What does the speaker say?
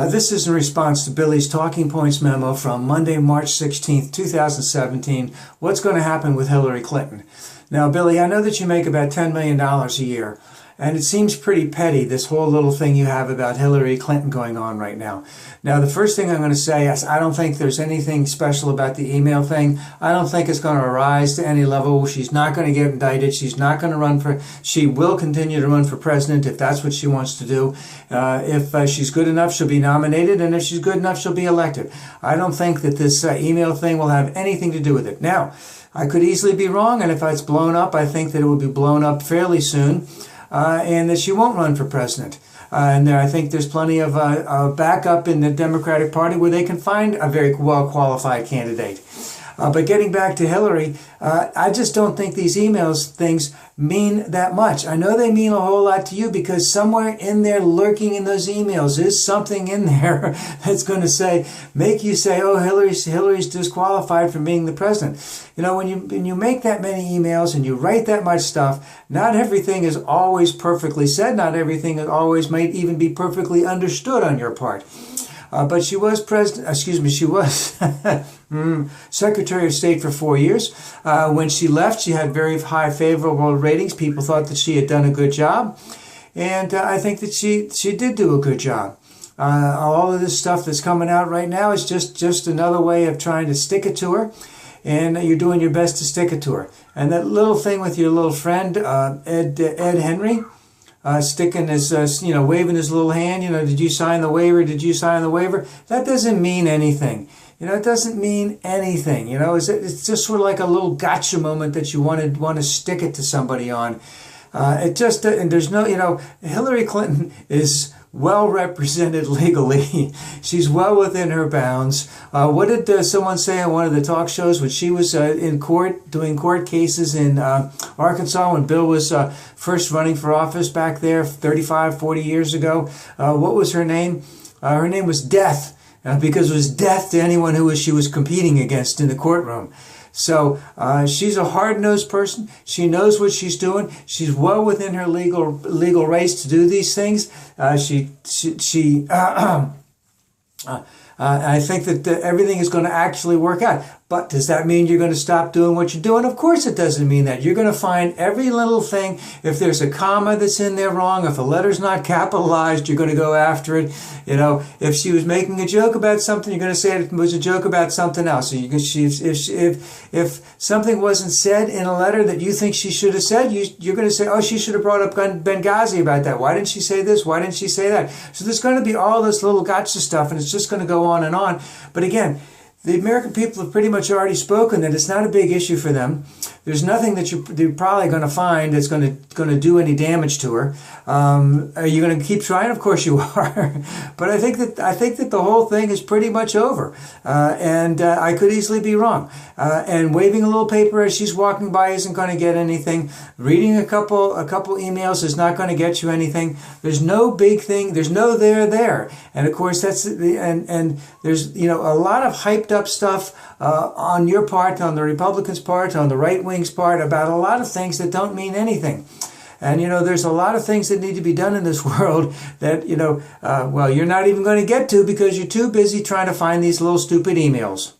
This is in response to Billy's Talking Points memo from Monday, March 16th, 2017. What's going to happen with Hillary Clinton? Now, Billy, I know that you make about $10 million a year, and it seems pretty petty, this whole little thing you have about Hillary Clinton going on right now. Now, the first thing I'm going to say is I don't think there's anything special about the email thing. I don't think it's going to rise to any level. She's not going to get indicted. She's not going to run for, she will continue to run for president if that's what she wants to do. If she's good enough, she'll be nominated, and if she's good enough, she'll be elected. I don't think that this email thing will have anything to do with it. Now, I could easily be wrong, and if it's blown up, I think that it will be blown up fairly soon, and that she won't run for president. And I think there's plenty of backup in the Democratic Party where they can find a very well-qualified candidate. But getting back to Hillary, I just don't think these emails things mean that much. I know they mean a whole lot to you because somewhere in there, lurking in those emails, is something in there that's going to make you say, oh, Hillary's disqualified from being the president. You know, when you make that many emails and you write that much stuff, not everything is always perfectly said. Not everything always might even be perfectly understood on your part. But she was she was Secretary of State for 4 years. When she left, she had very high favorable ratings. People thought that she had done a good job. And I think that she did do a good job. All of this stuff that's coming out right now is just another way of trying to stick it to her. And you're doing your best to stick it to her. And that little thing with your little friend, Ed Henry, sticking his, waving his little hand, did you sign the waiver? Did you sign the waiver? That doesn't mean anything. It doesn't mean anything. It's just sort of like a little gotcha moment that you want to stick it to somebody on. And there's no, Hillary Clinton is well represented legally. She's well within her bounds. What did someone say on one of the talk shows when she was in court, doing court cases in Arkansas when Bill was first running for office back there 35, 40 years ago? What was her name? Her name was Death, because it was death to anyone she was competing against in the courtroom. So she's a hard-nosed person. She knows what she's doing. She's well within her legal rights to do these things. I think that everything is going to actually work out. But does that mean you're going to stop doing what you're doing? Of course it doesn't mean that. You're going to find every little thing. If there's a comma that's in there wrong, if a letter's not capitalized, you're going to go after it. If she was making a joke about something, you're going to say it was a joke about something else. So if something wasn't said in a letter that you think she should have said, you're going to say, oh, she should have brought up Benghazi about that. Why didn't she say this? Why didn't she say that? So there's going to be all this little gotcha stuff, and it's just going to go on and on. But again, the American people have pretty much already spoken that it's not a big issue for them. There's nothing that you're probably going to find that's going to do any damage to her. Are you going to keep trying? Of course you are. But I think that the whole thing is pretty much over. And I could easily be wrong. And waving a little paper as she's walking by isn't going to get anything. Reading a couple emails is not going to get you anything. There's no big thing. There's no there. And of course and there's a lot of hyped up stuff on your part, on the Republicans' part, on the right wing's part, about a lot of things that don't mean anything. And there's a lot of things that need to be done in this world that you're not even going to get to because you're too busy trying to find these little stupid emails.